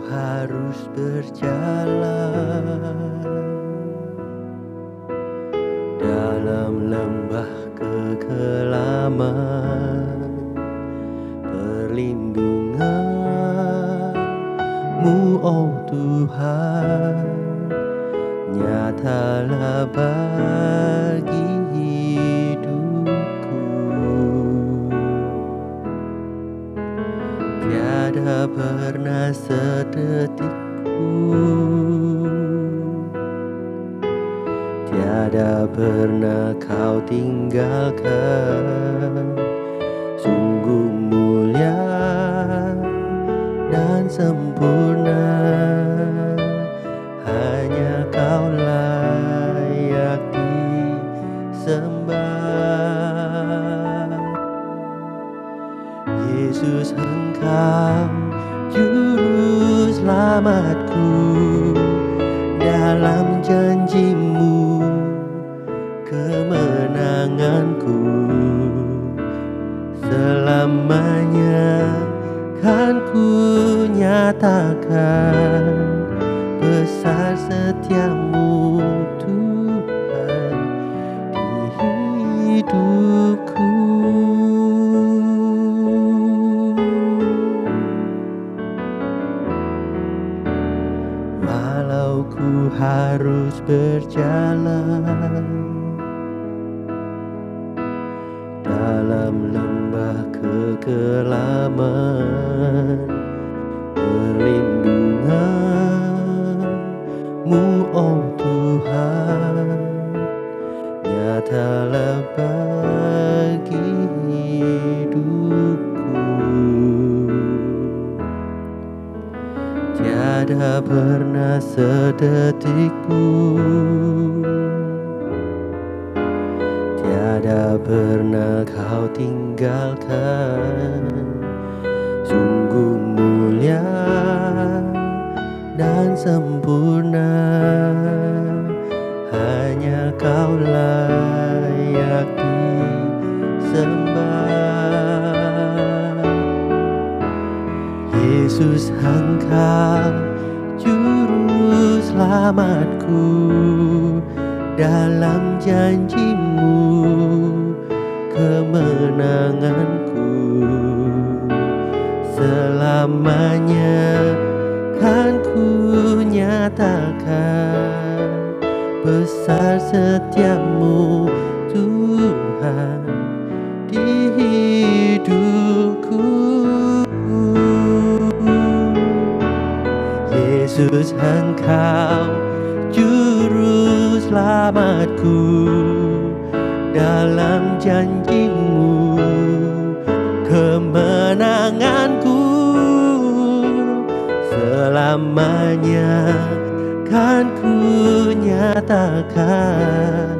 harus berjalan dalam lembah kekelaman, perlindungan-Mu, oh Tuhan, nyatalah bagi hidupku. Tiada pernah sedetik pun, tiada pernah Kau tinggalkan. Sungguh mulia dan sempurna, hanya Kau layak disembah. Yesus, Engkau juru selamatku, dalam janji-Mu kemenanganku. Selamanya kan ku nyatakan besar setia-Mu Tuhan di hidupku. Walau ku harus berjalan dalam lembah kekelaman, perlindungan-Mu, oh Tuhan, nyatalah bagi hidupku. Tiada pernah sedetik pun, tiada pernah Kau tinggalkan. Sungguh mulia dan sempurna, hanya Kau layak disembah. Yesus, Engkau juru selamatku, dalam janji-Mu kemenanganku. Selamanya kan ku nyatakan besar setia-Mu Tuhan di hidupku. Yesus, Engkau juru selamatku, dalam janji-Mu kemenanganku. Selamanya kan ku nyatakan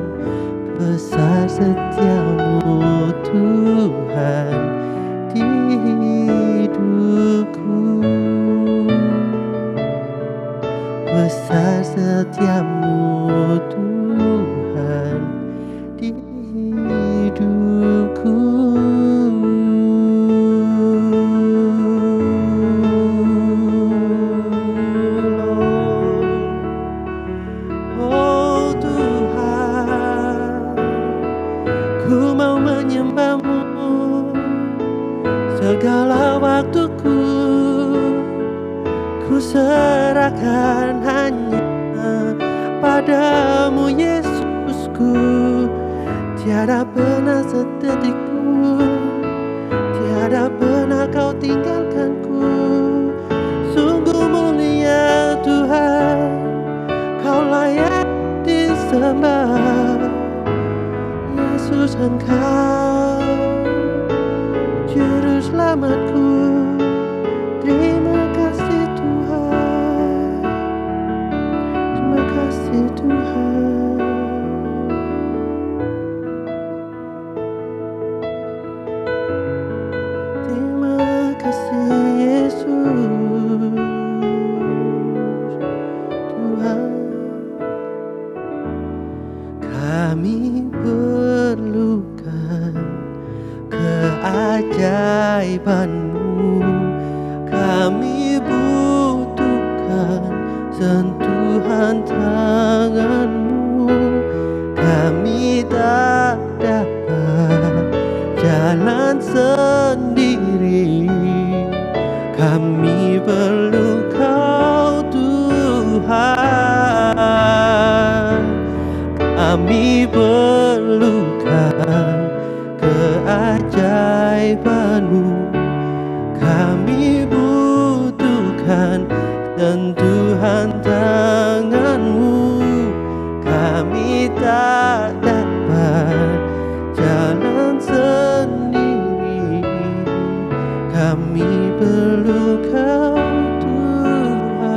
besar setia-Mu Tuhan di hidupku. Besar setia-Mu Tuhan di hidupku. Oh Tuhan, ku mau menyembah-Mu segala waktuku. Ku serahkan hanya padamu Yesusku. Tiada pernah sedetik pun, tiada pernah Kau tinggalkanku. Sungguh mulia Tuhan, Kau layak disembah. Yesus, Engkau juru selamatku. Terima kasih Tuhan, terima kasih Tuhan. Terima kasih. sentuhan tanganmu. Kami tak dapat jalan sendiri, kami perlu Kau Tuhan. Kami perlukan keajaiban-Mu, kami butuhkan sentuhan tangan-Mu. Kami tak dapat jalan sendiri, kami perlu Kau Tuhan.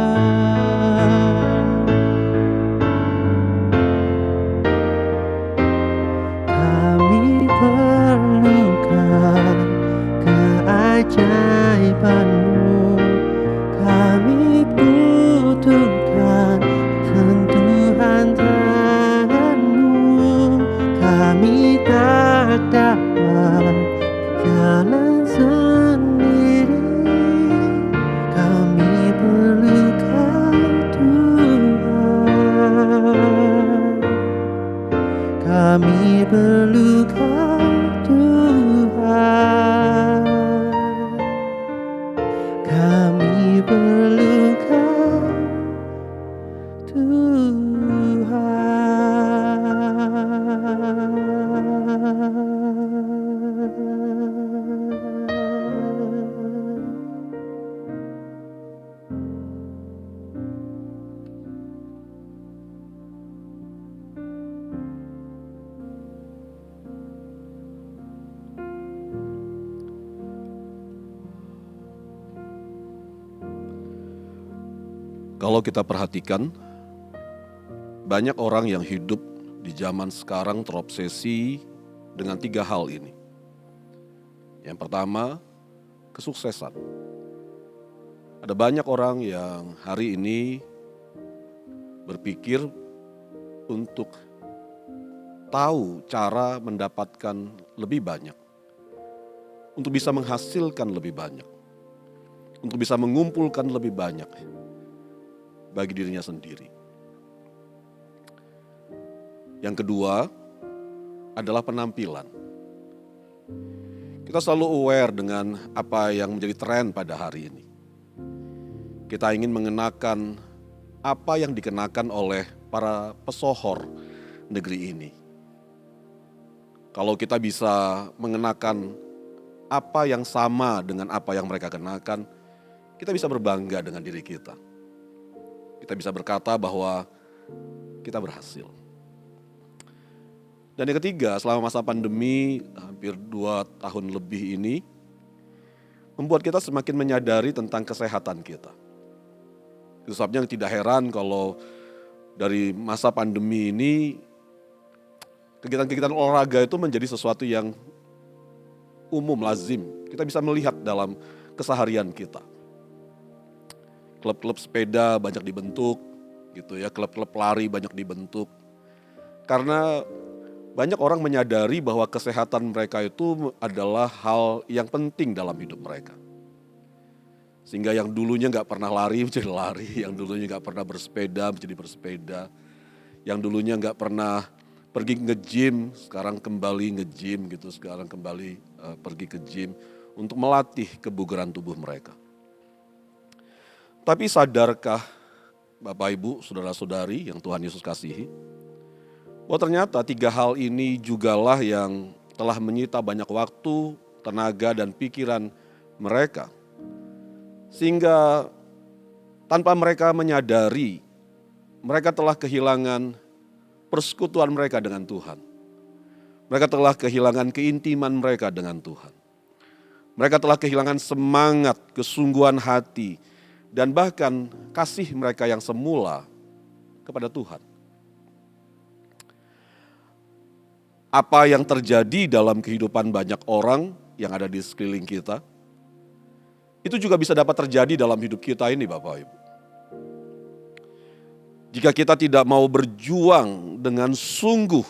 Kami perlukan keajaiban-Mu, kami butuhkan sentuhan tangan-Mu. Kami tak dapat jalan sendiri, kami perlu Kau Tuhan. Kami perlu Kau Tuhan. Kami perlu Kau Tuhan. Kalau kita perhatikan, banyak orang yang hidup di zaman sekarang terobsesi dengan 3 hal ini. Yang pertama, kesuksesan. Ada banyak orang yang hari ini berpikir untuk tahu cara mendapatkan lebih banyak, untuk bisa menghasilkan lebih banyak, untuk bisa mengumpulkan lebih banyak bagi dirinya sendiri. Yang kedua adalah penampilan. Kita selalu aware dengan apa yang menjadi tren pada hari ini. Kita ingin mengenakan apa yang dikenakan oleh para pesohor negeri ini. Kalau kita bisa mengenakan apa yang sama dengan apa yang mereka kenakan, kita bisa berbangga dengan diri kita. Kita bisa berkata bahwa kita berhasil. Dan yang ketiga, selama masa pandemi hampir 2 tahun lebih ini, membuat kita semakin menyadari tentang kesehatan kita. Itu sebabnya tidak heran kalau dari masa pandemi ini, kegiatan-kegiatan olahraga itu menjadi sesuatu yang umum, lazim. Kita bisa melihat dalam keseharian kita. Klub-klub sepeda banyak dibentuk, gitu ya. Klub-klub lari banyak dibentuk. Karena banyak orang menyadari bahwa kesehatan mereka itu adalah hal yang penting dalam hidup mereka. Sehingga yang dulunya nggak pernah lari menjadi lari, yang dulunya nggak pernah bersepeda menjadi bersepeda, yang dulunya nggak pernah pergi nge-gym, sekarang kembali nge-gym gitu, sekarang kembali pergi ke gym untuk melatih kebugaran tubuh mereka. Tapi sadarkah Bapak Ibu, saudara-saudari yang Tuhan Yesus kasihi, bahwa ternyata 3 hal ini jugalah yang telah menyita banyak waktu, tenaga dan pikiran mereka. Sehingga tanpa mereka menyadari, mereka telah kehilangan persekutuan mereka dengan Tuhan. Mereka telah kehilangan keintiman mereka dengan Tuhan. Mereka telah kehilangan semangat, kesungguhan hati, dan bahkan kasih mereka yang semula kepada Tuhan. Apa yang terjadi dalam kehidupan banyak orang yang ada di sekeliling kita, itu juga bisa dapat terjadi dalam hidup kita ini, Bapak Ibu. Jika kita tidak mau berjuang dengan sungguh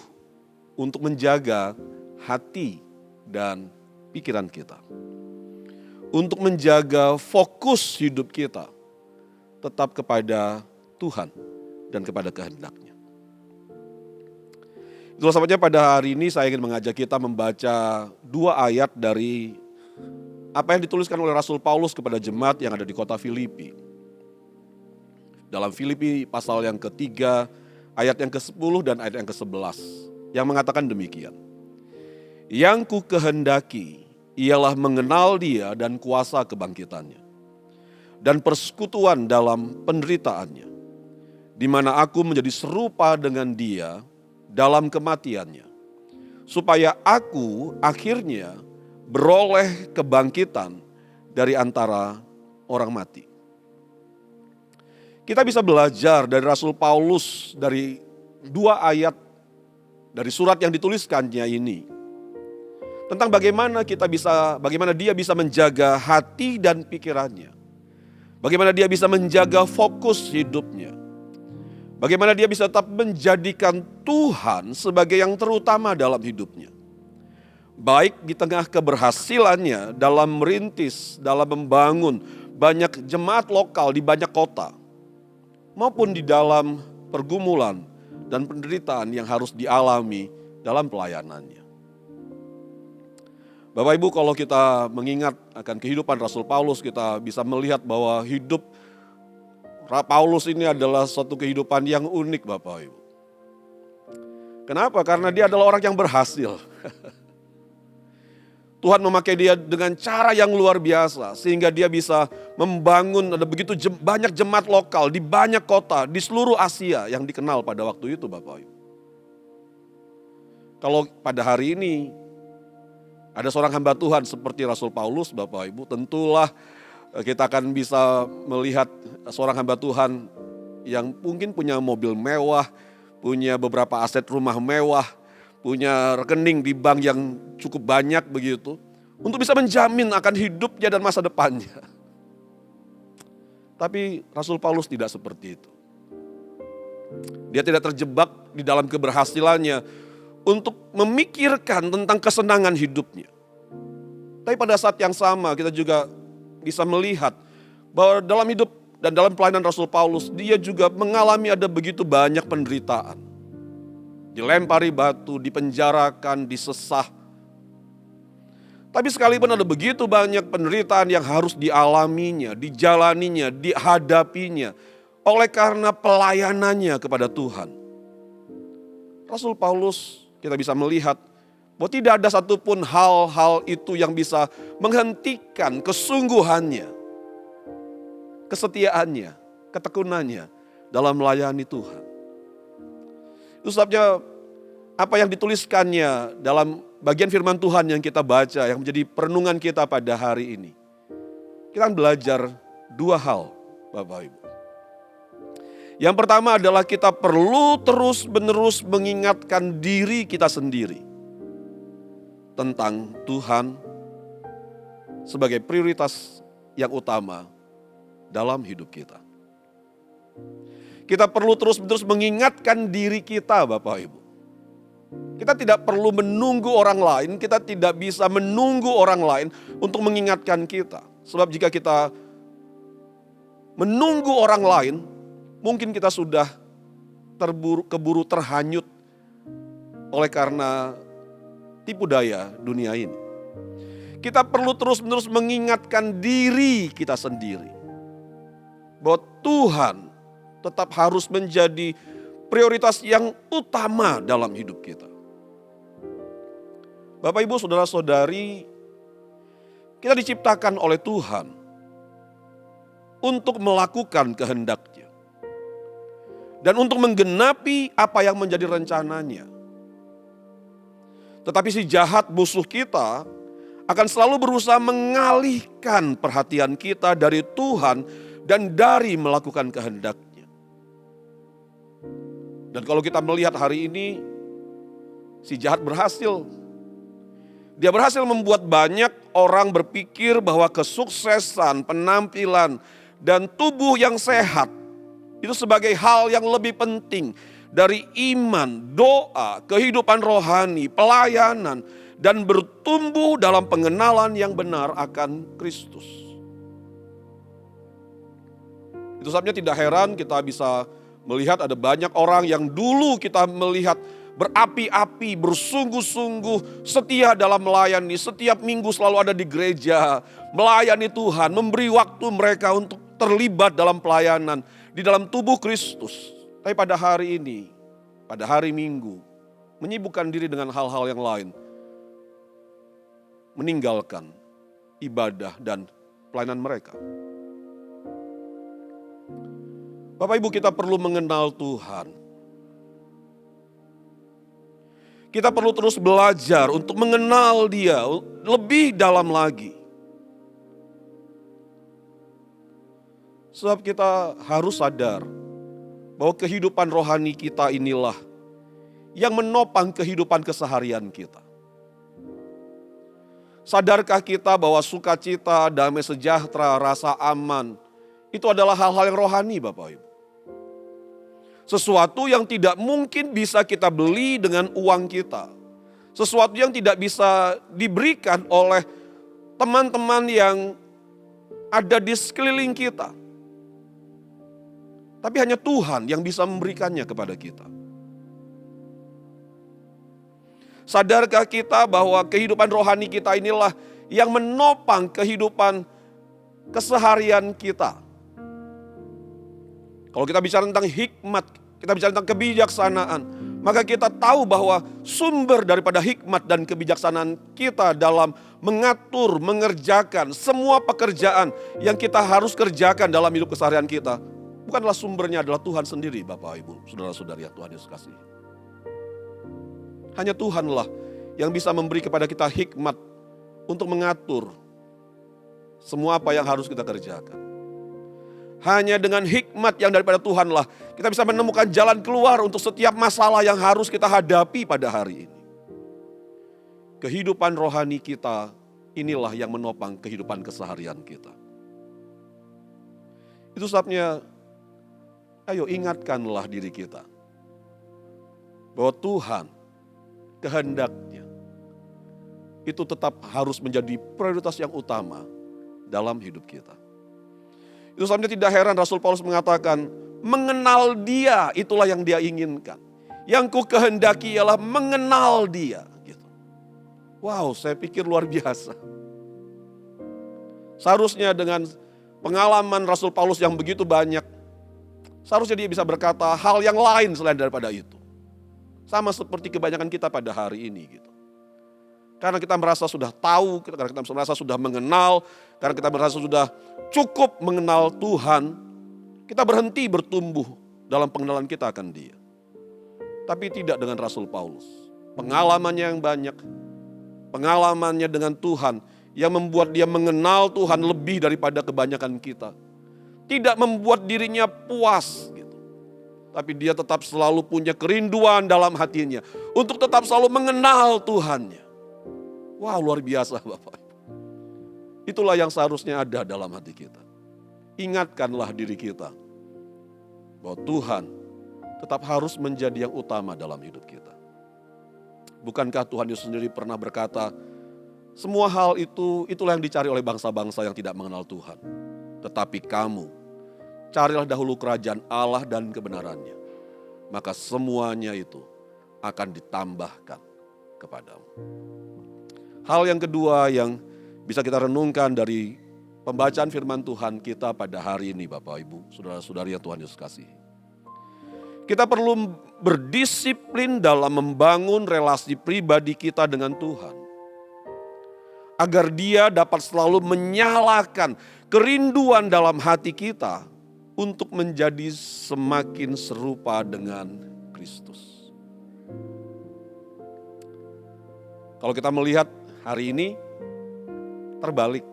untuk menjaga hati dan pikiran kita, untuk menjaga fokus hidup kita tetap kepada Tuhan dan kepada kehendak-Nya. Itulah sebabnya pada hari ini saya ingin mengajak kita membaca 2 ayat dari apa yang dituliskan oleh Rasul Paulus kepada jemaat yang ada di kota Filipi. Dalam Filipi pasal yang ketiga, ayat yang ke-10 dan ayat yang ke-11, yang mengatakan demikian. Yang ku kehendaki ialah mengenal Dia dan kuasa kebangkitannya, dan persekutuan dalam penderitaannya, di mana aku menjadi serupa dengan Dia dalam kematiannya, supaya aku akhirnya beroleh kebangkitan dari antara orang mati. Kita bisa belajar dari Rasul Paulus dari 2 ayat dari surat yang dituliskannya ini, tentang bagaimana dia bisa menjaga hati dan pikirannya, bagaimana dia bisa menjaga fokus hidupnya, bagaimana dia bisa tetap menjadikan Tuhan sebagai yang terutama dalam hidupnya. Baik di tengah keberhasilannya dalam merintis, dalam membangun banyak jemaat lokal di banyak kota, maupun di dalam pergumulan dan penderitaan yang harus dialami dalam pelayanannya. Bapak Ibu, kalau kita mengingat akan kehidupan Rasul Paulus, kita bisa melihat bahwa hidup Paulus ini adalah suatu kehidupan yang unik, Bapak Ibu. Kenapa? Karena dia adalah orang yang berhasil. Tuhan memakai dia dengan cara yang luar biasa, sehingga dia bisa membangun ada begitu banyak jemaat lokal di banyak kota di seluruh Asia yang dikenal pada waktu itu, Bapak Ibu. Kalau pada hari ini ada seorang hamba Tuhan seperti Rasul Paulus, Bapak Ibu, tentulah kita akan bisa melihat seorang hamba Tuhan yang mungkin punya mobil mewah, punya beberapa aset rumah mewah, punya rekening di bank yang cukup banyak begitu, untuk bisa menjamin akan hidupnya dan masa depannya. Tapi Rasul Paulus tidak seperti itu. Dia tidak terjebak di dalam keberhasilannya untuk memikirkan tentang kesenangan hidupnya. Tapi pada saat yang sama kita juga bisa melihat bahwa dalam hidup dan dalam pelayanan Rasul Paulus, dia juga mengalami ada begitu banyak penderitaan. Dilempari batu, dipenjarakan, disesah. Tapi sekalipun ada begitu banyak penderitaan yang harus dialaminya, dijalaninya, dihadapinya oleh karena pelayanannya kepada Tuhan. Rasul Paulus kita bisa melihat bahwa tidak ada satupun hal-hal itu yang bisa menghentikan kesungguhannya, kesetiaannya, ketekunannya dalam melayani Tuhan. Itu sebabnya apa yang dituliskannya dalam bagian firman Tuhan yang kita baca, yang menjadi perenungan kita pada hari ini. Kita akan belajar 2 hal, Bapak Ibu. Yang pertama adalah kita perlu terus-menerus mengingatkan diri kita sendiri tentang Tuhan sebagai prioritas yang utama dalam hidup kita. Kita perlu terus-menerus mengingatkan diri kita, Bapak Ibu. Kita tidak perlu menunggu orang lain, kita tidak bisa menunggu orang lain untuk mengingatkan kita. Sebab jika kita menunggu orang lain, mungkin kita sudah keburu terhanyut oleh karena tipu daya dunia ini. Kita perlu terus-menerus mengingatkan diri kita sendiri bahwa Tuhan tetap harus menjadi prioritas yang utama dalam hidup kita. Bapak, Ibu, saudara-saudari, kita diciptakan oleh Tuhan untuk melakukan kehendak-Nya dan untuk menggenapi apa yang menjadi rencananya. Tetapi si jahat musuh kita akan selalu berusaha mengalihkan perhatian kita dari Tuhan dan dari melakukan kehendak-Nya. Dan kalau kita melihat hari ini, si jahat berhasil. Dia berhasil membuat banyak orang berpikir bahwa kesuksesan, penampilan, dan tubuh yang sehat itu sebagai hal yang lebih penting dari iman, doa, kehidupan rohani, pelayanan, dan bertumbuh dalam pengenalan yang benar akan Kristus. Itu sebabnya tidak heran kita bisa melihat ada banyak orang yang dulu kita melihat berapi-api, bersungguh-sungguh, setia dalam melayani. Setiap minggu selalu ada di gereja, melayani Tuhan, memberi waktu mereka untuk terlibat dalam pelayanan di dalam tubuh Kristus. Tapi pada hari ini, pada hari Minggu, menyibukkan diri dengan hal-hal yang lain. Meninggalkan ibadah dan pelayanan mereka. Bapak Ibu, kita perlu mengenal Tuhan. Kita perlu terus belajar untuk mengenal Dia lebih dalam lagi. Sebab kita harus sadar bahwa kehidupan rohani kita inilah yang menopang kehidupan keseharian kita. Sadarkah kita bahwa sukacita, damai sejahtera, rasa aman, itu adalah hal-hal yang rohani Bapak Ibu. Sesuatu yang tidak mungkin bisa kita beli dengan uang kita. Sesuatu yang tidak bisa diberikan oleh teman-teman yang ada di sekeliling kita. Tapi hanya Tuhan yang bisa memberikannya kepada kita. Sadarkah kita bahwa kehidupan rohani kita inilah yang menopang kehidupan keseharian kita. Kalau kita bicara tentang hikmat, kita bicara tentang kebijaksanaan, maka kita tahu bahwa sumber daripada hikmat dan kebijaksanaan kita dalam mengatur, mengerjakan semua pekerjaan yang kita harus kerjakan dalam hidup keseharian kita, bukanlah sumbernya adalah Tuhan sendiri, Bapak Ibu, saudara-saudari yang Tuhan Yesus kasih. Hanya Tuhanlah yang bisa memberi kepada kita hikmat untuk mengatur semua apa yang harus kita kerjakan. Hanya dengan hikmat yang daripada Tuhanlah kita bisa menemukan jalan keluar untuk setiap masalah yang harus kita hadapi pada hari ini. Kehidupan rohani kita inilah yang menopang kehidupan keseharian kita. Itu sebabnya, ayo ingatkanlah diri kita bahwa Tuhan kehendaknya itu tetap harus menjadi prioritas yang utama dalam hidup kita. Itu sebabnya tidak heran Rasul Paulus mengatakan, mengenal Dia itulah yang Dia inginkan. Yang ku kehendaki ialah mengenal Dia. Gitu. Wow, saya pikir luar biasa. Seharusnya dengan pengalaman Rasul Paulus yang begitu banyak, seharusnya dia bisa berkata hal yang lain selain daripada itu. Sama seperti kebanyakan kita pada hari ini gitu. Karena kita merasa sudah tahu, karena kita merasa sudah mengenal, karena kita merasa sudah cukup mengenal Tuhan, kita berhenti bertumbuh dalam pengenalan kita akan Dia. Tapi tidak dengan Rasul Paulus. Pengalamannya yang banyak, pengalamannya dengan Tuhan yang membuat dia mengenal Tuhan lebih daripada kebanyakan kita. Tidak membuat dirinya puas gitu. Tapi dia tetap selalu punya kerinduan dalam hatinya untuk tetap selalu mengenal Tuhannya. Wah, luar biasa Bapak. Itulah yang seharusnya ada dalam hati kita. Ingatkanlah diri kita bahwa Tuhan tetap harus menjadi yang utama dalam hidup kita. Bukankah Tuhan Yesus sendiri pernah berkata, semua hal itu, itulah yang dicari oleh bangsa-bangsa yang tidak mengenal Tuhan. Tetapi kamu, carilah dahulu kerajaan Allah dan kebenarannya. Maka semuanya itu akan ditambahkan kepadamu. Hal yang kedua yang bisa kita renungkan dari pembacaan firman Tuhan kita pada hari ini Bapak Ibu, saudara-saudari yang Tuhan Yesus kasihi. Kita perlu berdisiplin dalam membangun relasi pribadi kita dengan Tuhan. Agar Dia dapat selalu menyalakan kerinduan dalam hati kita untuk menjadi semakin serupa dengan Kristus. Kalau kita melihat hari ini terbalik.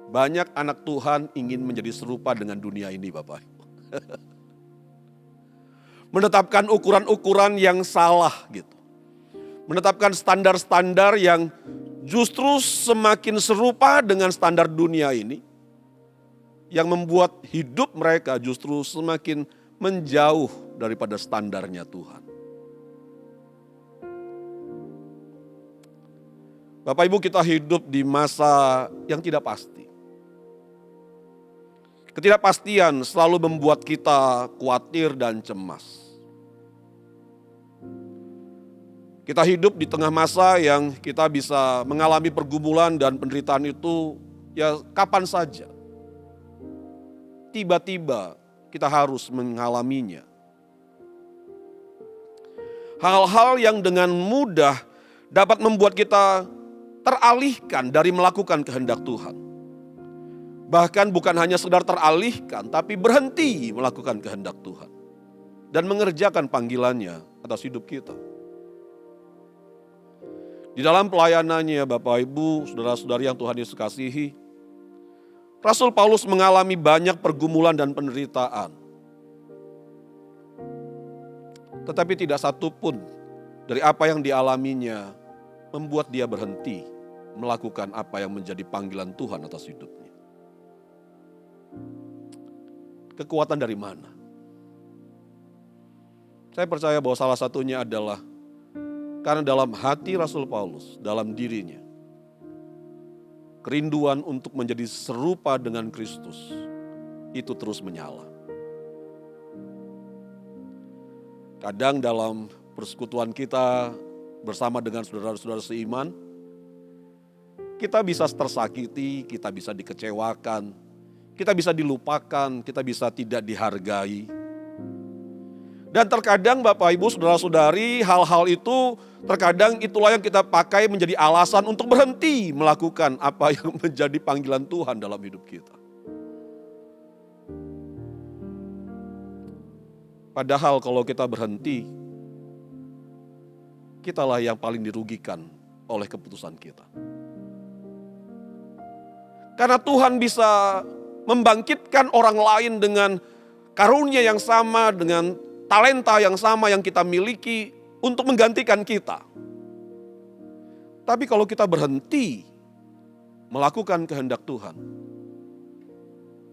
Banyak anak Tuhan ingin menjadi serupa dengan dunia ini Bapak Ibu. Menetapkan ukuran-ukuran yang salah gitu. Menetapkan standar-standar yang justru semakin serupa dengan standar dunia ini. Yang membuat hidup mereka justru semakin menjauh daripada standarnya Tuhan. Bapak Ibu, kita hidup di masa yang tidak pasti. Ketidakpastian selalu membuat kita khawatir dan cemas. Kita hidup di tengah masa yang kita bisa mengalami pergumulan dan penderitaan itu ya kapan saja. Tiba-tiba kita harus mengalaminya. Hal-hal yang dengan mudah dapat membuat kita teralihkan dari melakukan kehendak Tuhan. Bahkan bukan hanya sekedar teralihkan, tapi berhenti melakukan kehendak Tuhan. Dan mengerjakan panggilannya atas hidup kita. Di dalam pelayanannya Bapak Ibu, saudara-saudari yang Tuhan Yesus kasihi, Rasul Paulus mengalami banyak pergumulan dan penderitaan. Tetapi tidak satu pun dari apa yang dialaminya membuat dia berhenti melakukan apa yang menjadi panggilan Tuhan atas hidupnya. Kekuatan dari mana? Saya percaya bahwa salah satunya adalah karena dalam hati Rasul Paulus, dalam dirinya, kerinduan untuk menjadi serupa dengan Kristus itu terus menyala. Kadang dalam persekutuan kita bersama dengan saudara-saudara seiman, kita bisa tersakiti, kita bisa dikecewakan, kita bisa dilupakan, kita bisa tidak dihargai. Dan terkadang Bapak Ibu saudara-saudari, hal-hal itu terkadang itulah yang kita pakai menjadi alasan untuk berhenti melakukan apa yang menjadi panggilan Tuhan dalam hidup kita. Padahal kalau kita berhenti, kitalah yang paling dirugikan oleh keputusan kita. Karena Tuhan bisa membangkitkan orang lain dengan karunia yang sama, dengan talenta yang sama yang kita miliki untuk menggantikan kita. Tapi kalau kita berhenti melakukan kehendak Tuhan,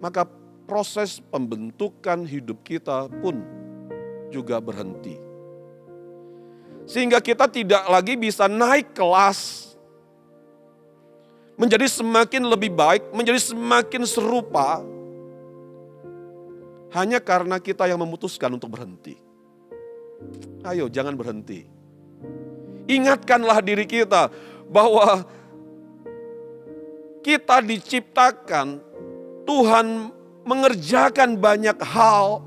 maka proses pembentukan hidup kita pun juga berhenti. Sehingga kita tidak lagi bisa naik kelas, menjadi semakin lebih baik, menjadi semakin serupa, hanya karena kita yang memutuskan untuk berhenti. Ayo jangan berhenti. Ingatkanlah diri kita bahwa kita diciptakan, Tuhan mengerjakan banyak hal,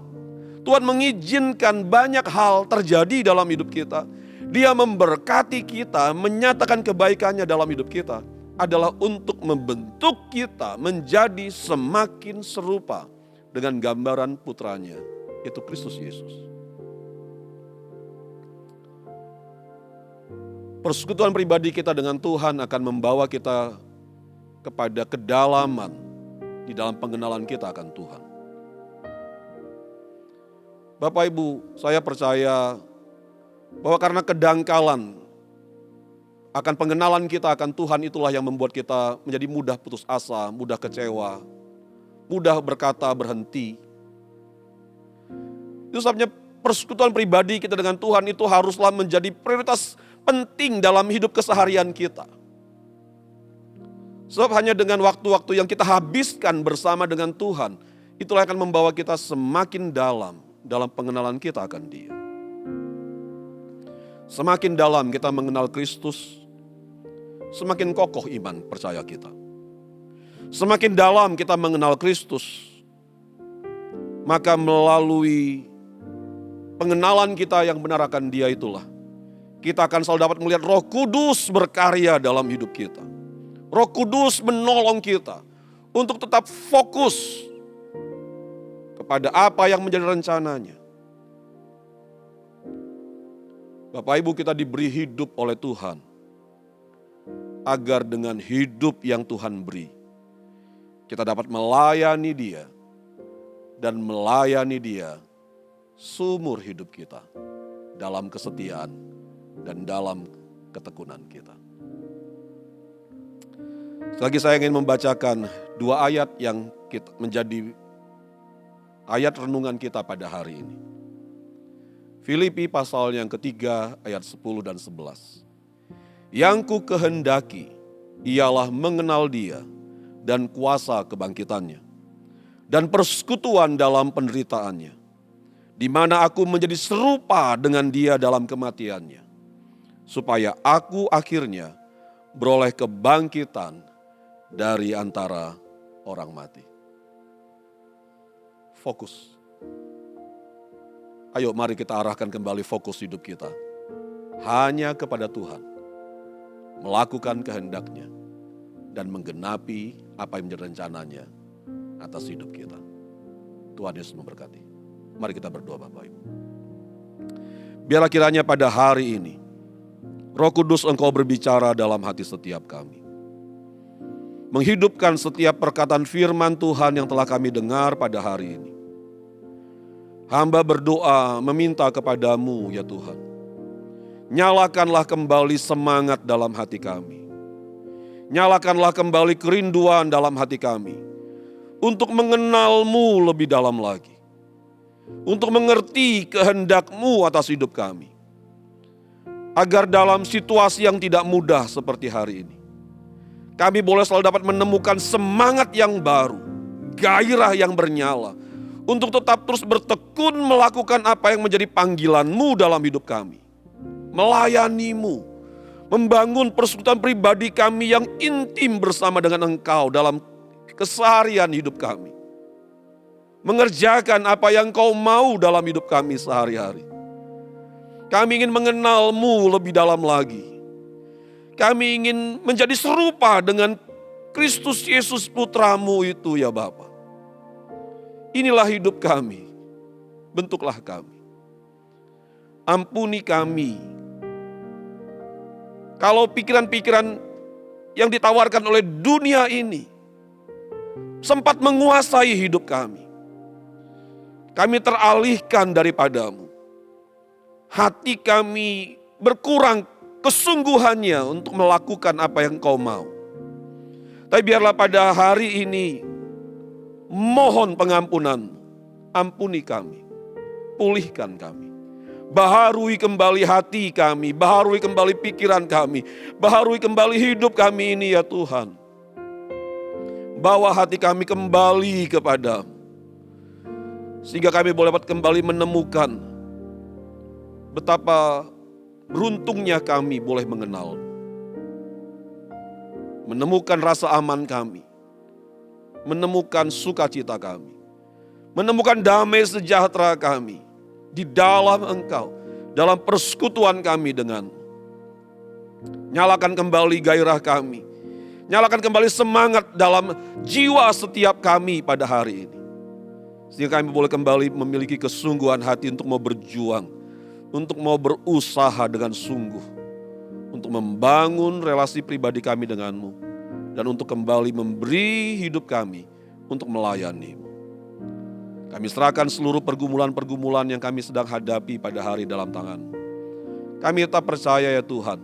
Tuhan mengizinkan banyak hal terjadi dalam hidup kita. Dia memberkati kita, menyatakan kebaikannya dalam hidup kita adalah untuk membentuk kita menjadi semakin serupa dengan gambaran putranya, yaitu Kristus Yesus. Persekutuan pribadi kita dengan Tuhan akan membawa kita kepada kedalaman di dalam pengenalan kita akan Tuhan. Bapak Ibu, saya percaya bahwa karena kedangkalan akan pengenalan kita akan Tuhan itulah yang membuat kita menjadi mudah putus asa, mudah kecewa, mudah berkata berhenti. Itu sebabnya persekutuan pribadi kita dengan Tuhan itu haruslah menjadi prioritas penting dalam hidup keseharian kita. Sebab hanya dengan waktu-waktu yang kita habiskan bersama dengan Tuhan, itulah yang akan membawa kita semakin dalam pengenalan kita akan Dia. Semakin dalam kita mengenal Kristus, semakin kokoh iman percaya kita. Semakin dalam kita mengenal Kristus, maka melalui pengenalan kita yang benar akan Dia itulah, kita akan selalu dapat melihat Roh Kudus berkarya dalam hidup kita. Roh Kudus menolong kita untuk tetap fokus kepada apa yang menjadi rencananya. Bapak Ibu, kita diberi hidup oleh Tuhan agar dengan hidup yang Tuhan beri, kita dapat melayani Dia dan melayani Dia seumur hidup kita dalam kesetiaan dan dalam ketekunan kita. Selagi saya ingin membacakan 2 ayat yang menjadi ayat renungan kita pada hari ini. Filipi pasal yang ketiga ayat 10 dan 11. Yang ku kehendaki ialah mengenal Dia dan kuasa kebangkitannya, dan persekutuan dalam penderitaannya, di mana aku menjadi serupa dengan Dia dalam kematiannya, supaya aku akhirnya beroleh kebangkitan dari antara orang mati. Fokus. Ayo mari kita arahkan kembali fokus hidup kita hanya kepada Tuhan, melakukan kehendak-Nya dan menggenapi apa yang menjadi rencananya atas hidup kita. Tuhan Yesus memberkati. Mari kita berdoa Bapak Ibu. Biarlah kiranya pada hari ini Roh Kudus Engkau berbicara dalam hati setiap kami, menghidupkan setiap perkataan firman Tuhan yang telah kami dengar pada hari ini. Hamba berdoa meminta kepadamu ya Tuhan, nyalakanlah kembali semangat dalam hati kami. Nyalakanlah kembali kerinduan dalam hati kami untuk mengenal-Mu lebih dalam lagi, untuk mengerti kehendak-Mu atas hidup kami, agar dalam situasi yang tidak mudah seperti hari ini, kami boleh selalu dapat menemukan semangat yang baru, gairah yang bernyala, untuk tetap terus bertekun melakukan apa yang menjadi panggilan-Mu dalam hidup kami. Melayani-Mu, membangun persekutuan pribadi kami yang intim bersama dengan Engkau dalam keseharian hidup kami. Mengerjakan apa yang Engkau mau dalam hidup kami sehari-hari. Kami ingin mengenal-Mu lebih dalam lagi. Kami ingin menjadi serupa dengan Kristus Yesus Putra-Mu itu ya Bapa. Inilah hidup kami, bentuklah kami. Ampuni kami. Kalau pikiran-pikiran yang ditawarkan oleh dunia ini sempat menguasai hidup kami, kami teralihkan daripada-Mu. Hati kami berkurang kesungguhannya untuk melakukan apa yang Engkau mau. Tapi biarlah pada hari ini, mohon pengampunan, ampuni kami, pulihkan kami. Baharui kembali hati kami, baharui kembali pikiran kami, baharui kembali hidup kami ini ya Tuhan. Bawa hati kami kembali kepada-Mu, sehingga kami boleh dapat kembali menemukan betapa beruntungnya kami boleh mengenal, menemukan rasa aman kami, menemukan sukacita kami, menemukan damai sejahtera kami di dalam Engkau, dalam persekutuan kami dengan-Mu. Nyalakan kembali gairah kami, nyalakan kembali semangat dalam jiwa setiap kami pada hari ini, sehingga kami boleh kembali memiliki kesungguhan hati untuk mau berjuang, untuk mau berusaha dengan sungguh, untuk membangun relasi pribadi kami dengan-Mu, dan untuk kembali memberi hidup kami untuk melayani-Mu. Kami serahkan seluruh pergumulan-pergumulan yang kami sedang hadapi pada hari dalam tangan-Mu. Kami tetap percaya ya Tuhan,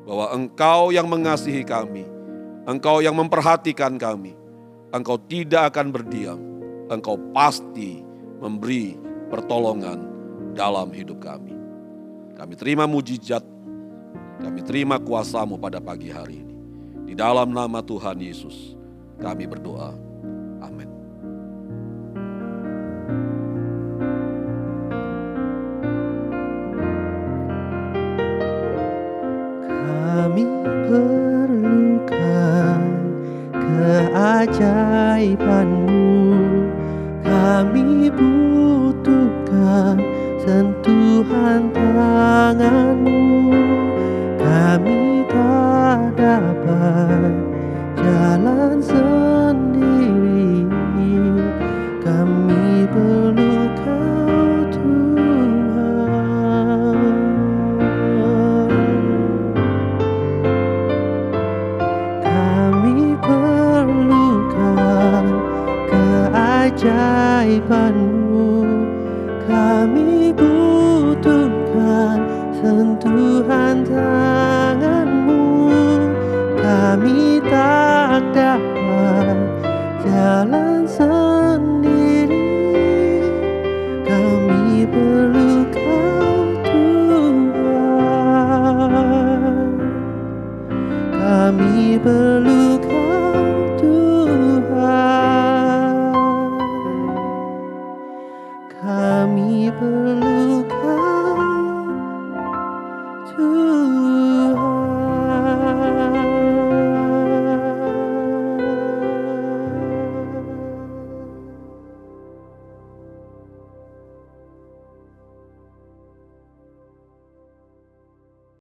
bahwa Engkau yang mengasihi kami, Engkau yang memperhatikan kami, Engkau tidak akan berdiam, Engkau pasti memberi pertolongan dalam hidup kami. Kami terima mujizat, kami terima kuasa-Mu pada pagi hari ini. Di dalam nama Tuhan Yesus kami berdoa. Amin. Kami perlukan keajaiban-Mu, kami butuhkan sentuhan tangan-Mu, kami tak dapat jalan sendiri, kami perlu Kau Tuhan. Kami perlukan keajaiban-Mu, kami butuhkan sentuhan tangan-Mu, kami tak dapat jalan sendiri, kami perlu Kau Tuhan, kami perlu Kau Tuhan. kami perlu